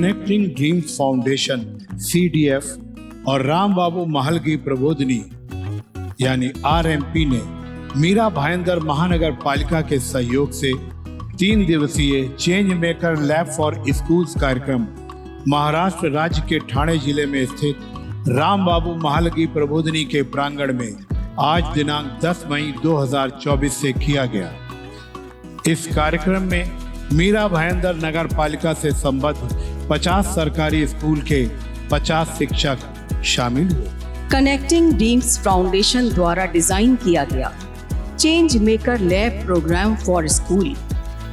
Connecting dreams foundation CDF और राम बाबू महलगी प्रबोधिनी यानी RMP ने मीरा भाईंदर महानगर पालिका के सहयोग से 3 दिवसीय change maker lab for schools कार्यक्रम महाराष्ट्र राज्य के ठाणे जिले में स्थित राम बाबू महलगी प्रबोधिनी के प्रांगण में आज दिनांक 10 मई 2024 से किया गया। इस कार्यक्रम में मीरा भाईंदर नगर पालिका से संबद्ध 50 सरकारी स्कूल के 50 शिक्षक शामिल हुए। कनेक्टिंग ड्रीम्स फाउंडेशन द्वारा डिजाइन किया गया change maker lab programme for school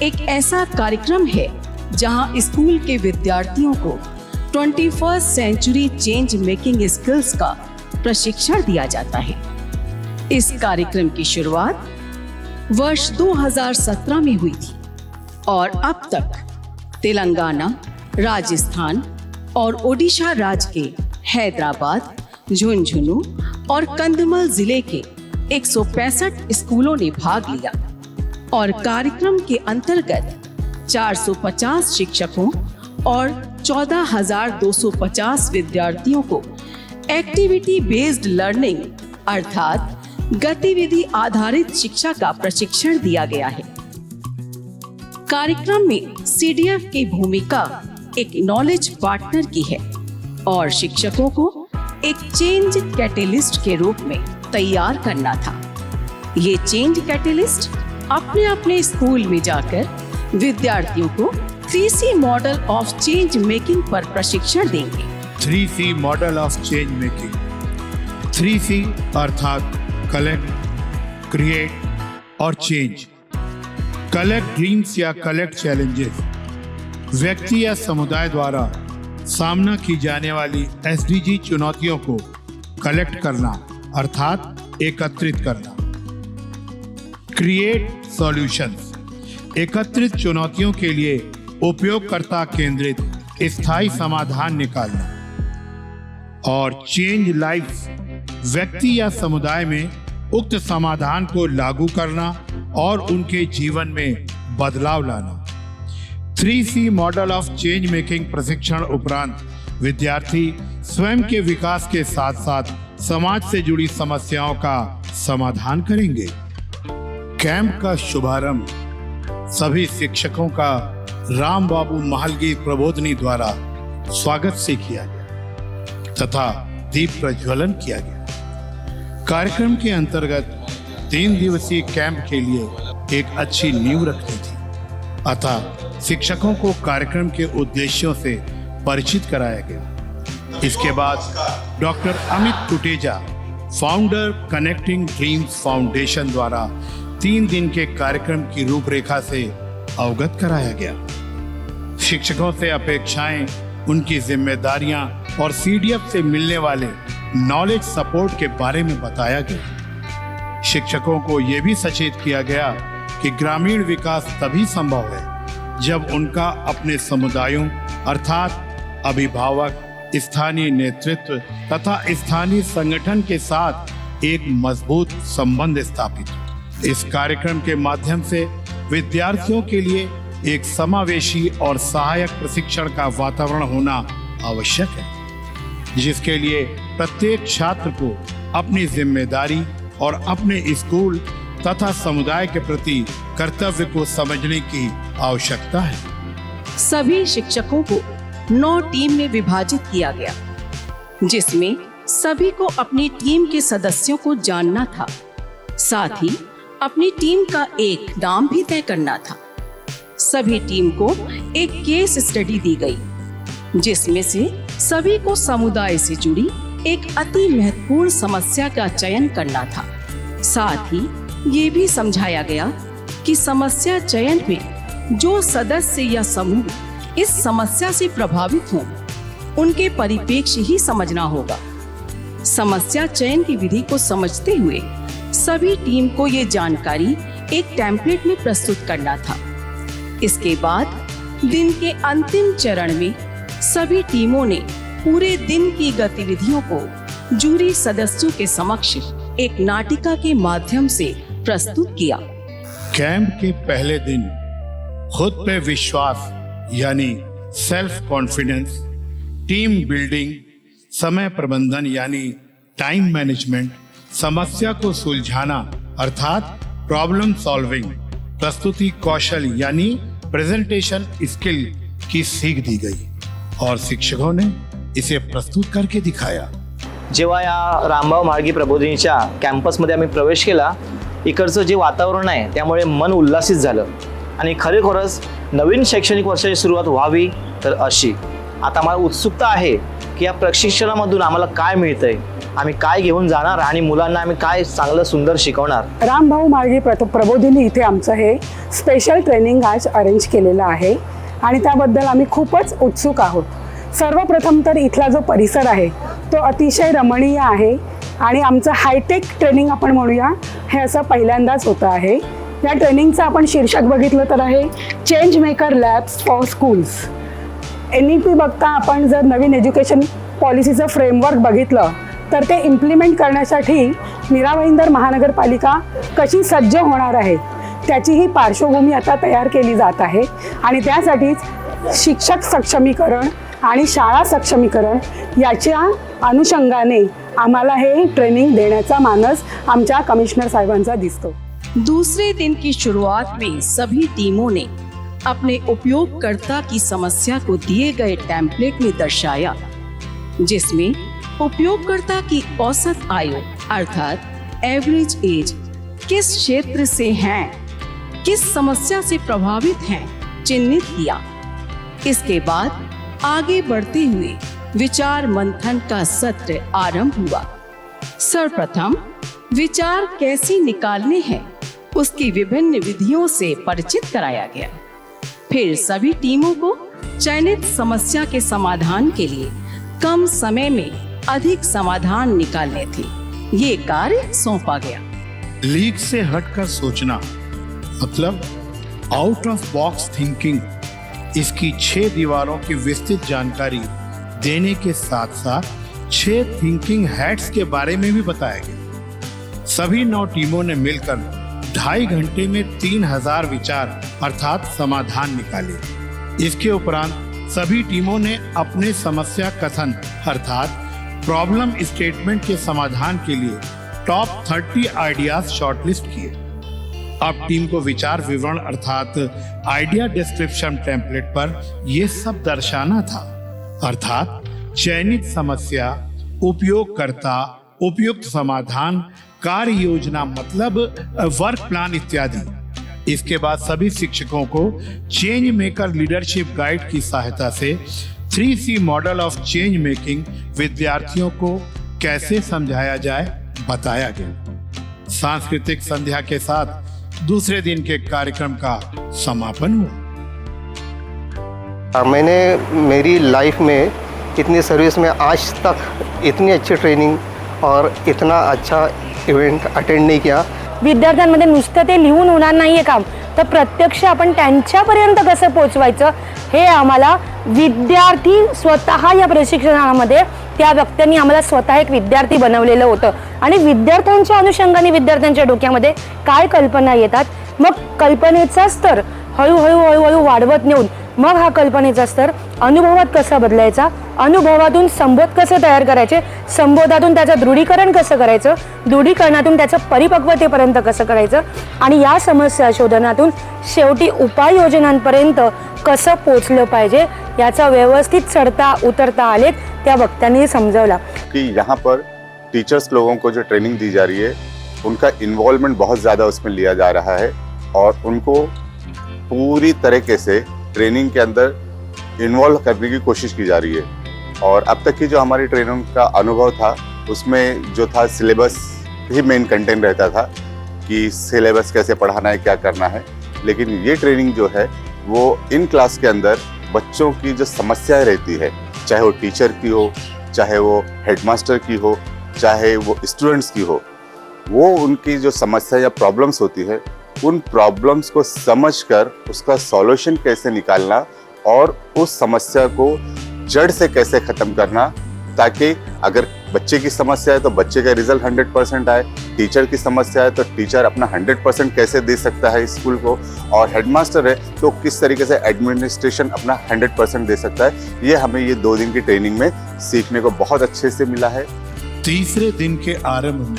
एक ऐसा कार्यक्रम है जहां स्कूल के विद्यार्थियों को 21st century change making skills का प्रशिक्षण दिया जाता है। इस कार्यक्रम की शुरुआत वर्ष 2017 में हुई थी और अब तक तेलंगाना, राजस्थान और ओडिशा राज्य के हैदराबाद, झुंझुनू और कंधमाल जिले के 165 स्कूलों ने भाग लिया और कार्यक्रम के अंतर्गत 450 शिक्षकों और 14,250 विद्यार्थियों को एक्टिविटी बेस्ड लर्निंग अर्थात गतिविधि आधारित शिक्षा का प्रशिक्षण दिया गया है। कार्यक्रम में CDF की भूमिका एक नॉलेज पार्टनर की है और शिक्षकों को एक चेंज कैटेलिस्ट के रूप में तैयार करना था। ये चेंज कैटेलिस्ट अपने अपने स्कूल में जाकर विद्यार्थियों को 3C model of change making पर प्रशिक्षण देंगे। 3C model of change making. 3C अर्थात कलेक्ट, क्रिएट और चेंज। कलेक्ट ड्रीम्स या कलेक्ट चैलेंजेस व्यक्ति या समुदाय द्वारा सामना की जाने वाली SDG चुनौतियों को कलेक्ट करना अर्थात एकत्रित करना। क्रिएट सॉल्यूशंस एकत्रित चुनौतियों के लिए उपयोगकर्ता केंद्रित स्थायी समाधान निकालना। और चेंज लाइफ्स व्यक्ति या समुदाय में उक्त समाधान को लागू करना और उनके जीवन में बदलाव लाना। 3C model of change making प्रशिक्षण उपरांत विद्यार्थी स्वयं के विकास के साथ साथ समाज से जुड़ी समस्याओं का समाधान करेंगे। कैंप का शुभारंभ सभी शिक्षकों का राम बाबू महलगी प्रबोधिनी द्वारा स्वागत से किया गया तथा दीप प्रज्वलन किया गया। कार्यक्रम के अंतर्गत 3 दिवसीय कैंप के लिए एक अच्छी नींव रखनी थी, अतः शिक्षकों को कार्यक्रम के उद्देश्यों से परिचित कराया गया। इसके बाद doctor Amit Kuteja, founder connecting dreams foundation द्वारा 3 दिन के कार्यक्रम की रूपरेखा से अवगत कराया गया। शिक्षकों से अपेक्षाएं, उनकी जिम्मेदारियां और CDF से मिलने वाले नॉलेज सपोर्ट के बारे में बताया गया। शिक्षकों को यह भी सचेत किया गया कि ग्रामीण विकास तभी संभव है जब उनका अपने समुदायों अर्थात अभिभावक, स्थानीय नेतृत्व तथा स्थानीय संगठन के साथ एक मजबूत संबंध स्थापित हो। इस कार्यक्रम के माध्यम से विद्यार्थियों के लिए एक समावेशी और सहायक प्रशिक्षण का वातावरण होना आवश्यक है, जिसके लिए प्रत्येक छात्र को अपनी जिम्मेदारी और अपने स्कूल तथा समुदाय के प्रति कर्तव्य को समझने की आवश्यकता है। सभी शिक्षकों को 9 टीम में विभाजित किया गया, जिसमें सभी को अपनी टीम के सदस्यों को जानना था। साथ ही अपनी टीम का एक नाम भी तय करना था। सभी टीम को एक केस स्टडी दी गई, जिसमें से सभी को समुदाय से जुड़ी एक अति महत्वपूर्ण समस्या का चयन करना था। साथ ही ये भी समझाया गया कि समस्या चयन में जो सदस्य या समूह इस समस्या से प्रभावित हों, उनके परिप्रेक्ष्य ही समझना होगा। समस्या चयन की विधि को समझते हुए सभी टीम को ये जानकारी एक टेम्पलेट में प्रस्तुत करना था। इसके बाद दिन के अंतिम चरण में सभी टीमों ने पूरे दिन की गतिविधियों को जूरी सदस्यों के समक्ष एक नाटिका के माध्यम से प्रस्तुत किया। कैंप के पहले दिन खुद पे विश्वास यानी सेल्फ कॉन्फिडेंस, टीम बिल्डिंग, समय प्रबंधन यानी टाइम मैनेजमेंट, समस्या को सुलझाना अर्थात प्रॉब्लम सॉल्विंग, प्रस्तुति कौशल यानी प्रेजेंटेशन स्किल की सीख दी गई और शिक्षकों ने इसे प्रस्तुत करके दिखाया। जेव्हा या रामभाऊ म्हाळगी प्रबोधिनीच्या कॅम्पसमध्ये आम्ही प्रवेश केला, इकडचं जे वातावरण आहे त्यामुळे मन उल्हासित झालं आणि खरोखरच नवीन शैक्षणिक वर्षाची सुरुवात व्हावी तर अशी। आता मला उत्सुकता आहे की या प्रशिक्षणामधून आम्हाला काय मिळतंय, आम्ही काय घेऊन जाणार आणि मुलांना आम्ही काय चांगलं सुंदर शिकवणार। रामभाऊ म्हाळगी प्रबोधिनी इथे आमचं हे स्पेशल ट्रेनिंग आज अरेंज केलेलं आहे आणि त्याबद्दल आम्ही खूपच उत्सुक आहोत। सर्वप्रथम तर इथला जो परिसर आहे तो अतिशय रमणीय आहे आणि आमचं हायटेक ट्रेनिंग आपण म्हणूया हे असं पहिल्यांदाच होतं आहे। या ट्रेनिंगचं आपण शीर्षक बघितलं तर आहे change maker labs for schools. NEP बघता आपण जर नवीन एज्युकेशन पॉलिसीचं फ्रेमवर्क बघितलं तर ते इम्प्लिमेंट करण्यासाठी मीरा भाईंदर महानगरपालिका कशी सज्ज होणार आहे त्याची ही पार्श्वभूमी आता तयार केली जात आहे आणि त्यासाठीच शिक्षक सक्षमीकरण आणि शाळा सक्षमीकरण याच्या अनुषंगाने आम्हाला हे ट्रेनिंग देण्याचा मानस आमच्या कमिश्नर साहेबांचा दिसतो। दूसरे दिन की शुरुआत में सभी टीमों ने अपने उपयोगकर्ता की समस्या को दिए गए टेम्पलेट में दर्शाया, जिसमें उपयोगकर्ता की औसत आयु अर्थात एवरेज एज, किस क्षेत्र से हैं, किस समस्या से प्रभावित हैं, चिन्हित किया। इसके बाद आगे बढ़ते हुए विचार मंथन का सत्र आरंभ हुआ। सर्वप्रथम विचार कैसे निकालने हैं उसकी विभिन्न विधियों से परिचित कराया गया। फिर सभी टीमों को चयनित समस्या के समाधान के लिए कम समय में अधिक समाधान निकालने थे, ये कार्य सौंपा गया। लीक से हटकर सोचना मतलब आउट ऑफ बॉक्स थिंकिंग, इसकी 6 दीवारों की विस्तृत जानकारी देने के साथ साथ 6 थिंकिंग हैट्स के बारे में भी बताया गया। सभी 9 टीमों ने मिलकर 2.5 घंटे में 3000 विचार अर्थात समाधान निकाले। इसके उपरांत सभी टीमों ने अपने समस्या कथन अर्थात प्रॉब्लम स्टेटमेंट के समाधान के लिए टॉप 30 आइडियाज शॉर्टलिस्ट किए। अब टीम को विचार विवरण अर्थात आइडिया डिस्क्रिप्शन टेम्पलेट पर यह सब दर्शाना था, अर्थात चयनित समस्या, उपयोगकर्ता, उपयुक्त समाधान, कार्य योजना मतलब वर्क प्लान इत्यादि। इसके बाद सभी शिक्षकों को चेंज मेकर लीडरशिप गाइड की सहायता से 3C model of change making विद्यार्थियों को कैसे समझाया जाए बताया गया। सांस्कृतिक संध्या के साथ दूसरे दिन के कार्यक्रम का समापन हुआ। मैंने मेरी लाइफ में इतनी सर्विस में आज तक इतनी अच्छी ट्रेनिंग और इतना अच्छा इवेंट अटेंड नाही किया। विद्यार्थ्यांमध्ये नुसतं ते लिहून होणार नाहीये काम, तर प्रत्यक्ष आपण त्यांच्यापर्यंत कसं पोहोचवायचं हे आम्हाला विद्यार्थी स्वतः या प्रशिक्षणामध्ये त्या व्यक्तींनी आम्हाला स्वतः एक विद्यार्थी बनवलेलं होतं आणि विद्यार्थ्यांच्या अनुषंगाने विद्यार्थ्यांच्या डोक्यामध्ये काय कल्पना येतात, मग कल्पनेचा स्तर हळूहळू वाढवत नेऊन मग हा कल्पनेचा स्तर अनुभवात कसा बदलायचा, अनुभवातून संबोध कसे तयार करायचे, संबोधातून त्याचं दृढीकरण कसं करायचं, दृढीकरणातून त्याचं परिपक्वतेपर्यंत कसं करायचं आणि या समस्या शोधनातून शेवटी उपाययोजनांपर्यंत कसं पोचलं पाहिजे याचा व्यवस्थित चढता उतरता आलेख त्या वक्त्यांनी समजावला। कि यहाँ पर टीचर्स लोगों को जो ट्रेनिंग दी जा रही है उनका इन्वॉल्वमेंट बहुत ज़्यादा उसमें लिया जा रहा है और उनको पूरी तरीके से ट्रेनिंग के अंदर इन्वॉल्व करने की कोशिश की जा रही है। और अब तक की जो हमारी ट्रेनिंग का अनुभव था उसमें जो था सिलेबस ही मेन कंटेंट रहता था कि सिलेबस कैसे पढ़ाना है, क्या करना है। लेकिन ये ट्रेनिंग जो है वो इन क्लास के अंदर बच्चों की जो समस्याएं रहती है, चाहे वो टीचर की हो, चाहे वो हेडमास्टर की हो, चाहे वो स्टूडेंट्स की हो, वो उनकी जो समस्या या प्रॉब्लम्स होती है उन प्रॉब्लम्स को समझकर उसका सॉल्यूशन कैसे निकालना और उस समस्या को जड़ से कैसे ख़त्म करना, ताकि अगर बच्चे की समस्या है तो बच्चे का रिजल्ट 100% आए, टीचर की समस्या है तो टीचर अपना 100% कैसे दे सकता है स्कूल को, और हेडमास्टर है तो किस तरीके से एडमिनिस्ट्रेशन अपना 100% दे सकता है। ये हमें ये 2 दिन की ट्रेनिंग में सीखने को बहुत अच्छे से मिला है। तीसरे दिन के आरंभ में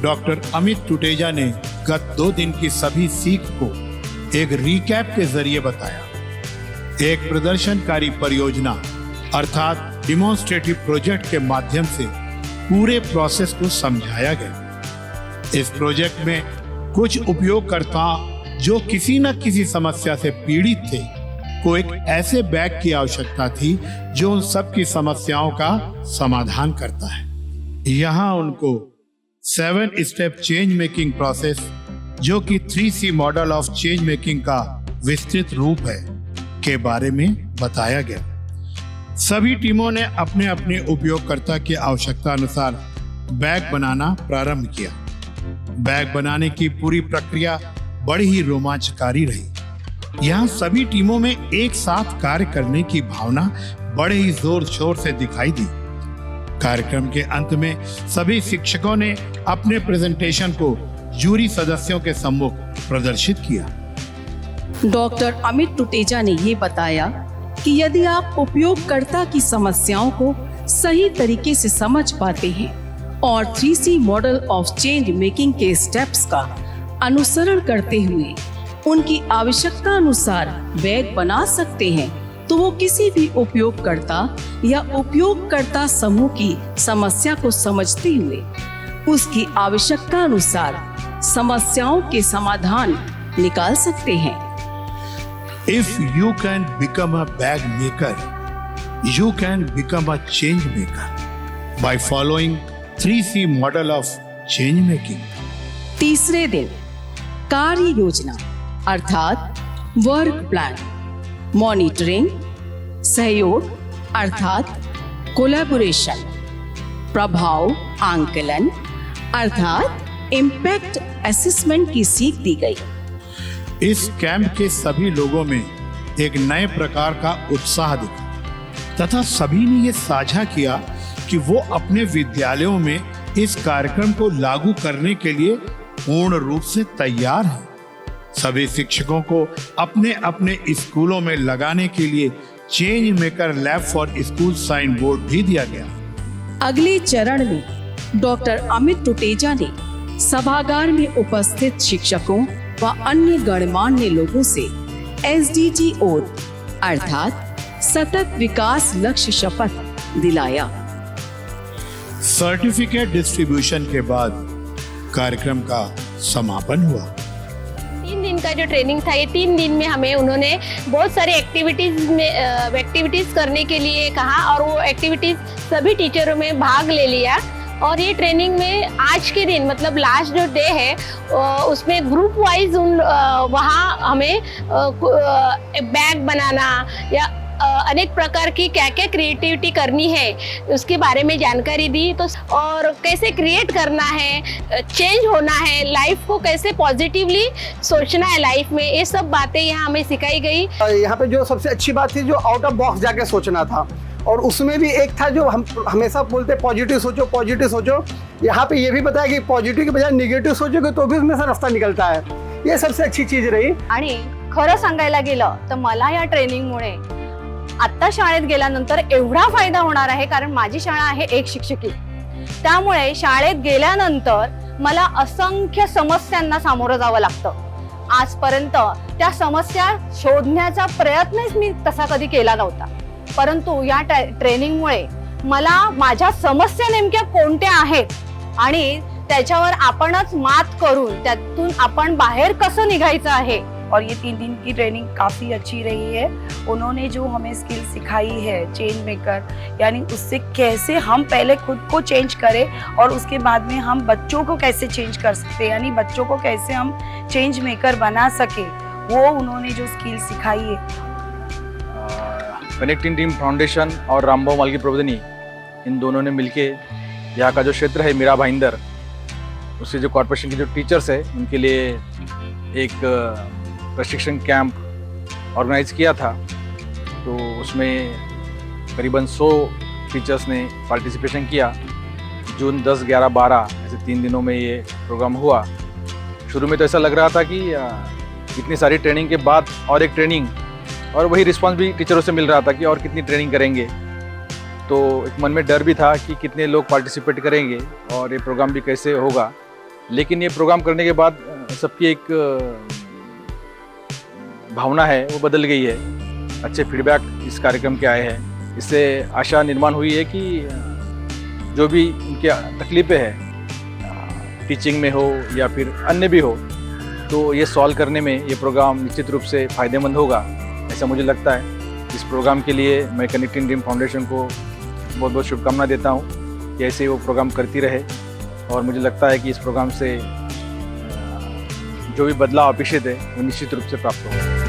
डॉक्टर अमित टुटेजा ने गत 2 दिन की सभी सीख को एक रिकैप के जरिए बताया। एक प्रदर्शनकारी परियोजना अर्थात डिमॉन्स्ट्रेटिव प्रोजेक्ट के माध्यम से पूरे प्रोसेस को समझाया गया। इस प्रोजेक्ट में कुछ उपयोगकर्ता जो किसी न किसी समस्या से पीड़ित थे को एक ऐसे बैग की आवश्यकता थी जो उन सब की समस्याओं का समाधान करता है। यहाँ उनको 7 स्टेप चेंज मेकिंग प्रोसेस जो कि 3C model of change making का विस्तृत रूप है के बारे में बताया गया। सभी टीमों ने अपने अपने उपयोगकर्ता की आवश्यकता अनुसार बैग बनाना प्रारंभ किया। बैग बनाने की पूरी प्रक्रिया बड़ी ही रोमांचकारी रही। यहाँ सभी टीमों में एक साथ कार्य करने की भावना बड़े ही जोर शोर से दिखाई दी। कार्यक्रम के अंत में सभी शिक्षकों ने अपने प्रेजेंटेशन को जूरी सदस्यों के सम्मुख प्रदर्शित किया। डॉक्टर अमित टुटेजा ने ये बताया कि यदि आप उपयोगकर्ता की समस्याओं को सही तरीके से समझ पाते हैं और 3C model of change making के स्टेप्स का अनुसरण करते हुए उनकी आवश्यकता अनुसार बैग बना सकते हैं, तो वो किसी भी उपयोगकर्ता या उपयोगकर्ता समूह की समस्या को समझते हुए उसकी आवश्यकता अनुसार समस्याओं के समाधान निकाल सकते हैं। If you can become a bag maker, you can become a change maker by following 3C model of change making. तीसरे दिन कार्य योजना अर्थात वर्क प्लान, मॉनिटरिंग, सहयोग अर्थात कोलैबोरेशन, प्रभाव आंकलन अर्थात इम्पैक्ट असेसमेंट की सीख दी गई। इस कैंप के सभी लोगों में एक नए प्रकार का उत्साह दिखा तथा सभी ने ये साझा किया कि वो अपने विद्यालयों में इस कार्यक्रम को लागू करने के लिए पूर्ण रूप से तैयार हैं। सभी शिक्षकों को अपने अपने स्कूलों में लगाने के लिए change maker lab for school sign board भी दिया गया। अगले चरण में डॉक्टर अमित टुटेजा ने सभागार में उपस्थित शिक्षकों व अन्य गणमान्य लोगों से SDG ओथ अर्थात सतत विकास लक्ष्य शपथ दिलाया। सर्टिफिकेट डिस्ट्रीब्यूशन के बाद कार्यक्रम का समापन हुआ। 3 दिन का जो ट्रेनिंग था, ये 3 दिन में हमें उन्होंने बहुत सारी एक्टिविटीज करने के लिए कहा और वो एक्टिविटीज सभी टीचरों में भाग ले लिया। और ये ट्रेनिंग में आज के दिन मतलब लास्ट जो डे है उसमें ग्रुप वाइज वहाँ हमें बैग बनाना या अनेक प्रकार की क्या क्या क्रिएटिविटी करनी है उसके बारे में जानकारी दी। तो और कैसे क्रिएट करना है, चेंज होना है, लाइफ को कैसे पॉजिटिवली सोचना है लाइफ में, ये सब बातें यहाँ हमें सिखाई गई। यहाँ पे जो सबसे अच्छी बात थी जो आउट ऑफ बॉक्स जाके सोचना था, और उसमें भी एक था जो हम हमेशा बोलते पॉजिटिव सोचो पॉजिटिव सोचो। यहाँ पे ये भी बताया कि पॉजिटिव के बजाय निगेटिव सोचोगे तो भी उसमें से रास्ता निकलता है। ये सबसे अच्छी चीज रही। आणि खरं सांगायला गेलं तर मला या ट्रेनिंगमुळे आता शाळेत गेल्यानंतर एवढा फायदा होणार आहे, कारण माझी शाळा आहे एक शिक्षकी, त्यामुळे शाळेत गेल्यानंतर मला असंख्य समस्यांना सामोरं जावं लागतं। आजपर्यंत त्या समस्या शोधण्याचा प्रयत्नच मी तसा कधी केला नव्हता, परंतु या ट्रेनिंगमुळे मला माझ्या समस्या नेमक्या कोणत्या आहेत आणि त्याच्यावर आपणच मात करून त्यातून आपण बाहेर कसं निघायचं आहे। और ये 3 दिन की ट्रेनिंग काफ़ी अच्छी रही है। उन्होंने जो हमें स्किल सिखाई है चेंज मेकर, यानी उससे कैसे हम पहले खुद को चेंज करें और उसके बाद में हम बच्चों को कैसे चेंज कर सकते हैं, यानी बच्चों को कैसे हम चेंज मेकर बना सके, वो उन्होंने जो स्किल सिखाई है। कनेक्टिंग टीम फाउंडेशन और रामभाऊ मालगी प्रबोधिनी इन दोनों ने मिलके यहाँ का जो क्षेत्र है मीरा भाईंदर, उससे जो कॉर्पोरेशन के जो टीचर्स है उनके लिए एक प्रशिक्षण कैंप ऑर्गेनाइज किया था। तो उसमें करीबन 100 टीचर्स ने पार्टिसिपेशन किया, जून 10, 11, 12 ऐसे 3 दिनों में ये प्रोग्राम हुआ। शुरू में तो ऐसा लग रहा था कि इतनी सारी ट्रेनिंग के बाद और एक ट्रेनिंग, और वही रिस्पांस भी टीचरों से मिल रहा था कि और कितनी ट्रेनिंग करेंगे। तो एक मन में डर भी था कि कितने लोग पार्टिसिपेट करेंगे और ये प्रोग्राम भी कैसे होगा। लेकिन ये प्रोग्राम करने के बाद सबकी एक भावना है वो बदल गई है। अच्छे फीडबैक इस कार्यक्रम के आए हैं। इससे आशा निर्माण हुई है कि जो भी उनके तकलीफ़ें हैं टीचिंग में हो या फिर अन्य भी हो, तो ये सॉल्व करने में ये प्रोग्राम निश्चित रूप से फ़ायदेमंद होगा, ऐसा मुझे लगता है। इस प्रोग्राम के लिए मैं कनेक्टिंग ड्रीम फाउंडेशन को बहुत बहुत शुभकामना देता हूँ कि ऐसे वो प्रोग्राम करती रहे। और मुझे लगता है कि इस प्रोग्राम से जो भी बदलाव अपेक्षित है वो निश्चित रूप से प्राप्त होगा।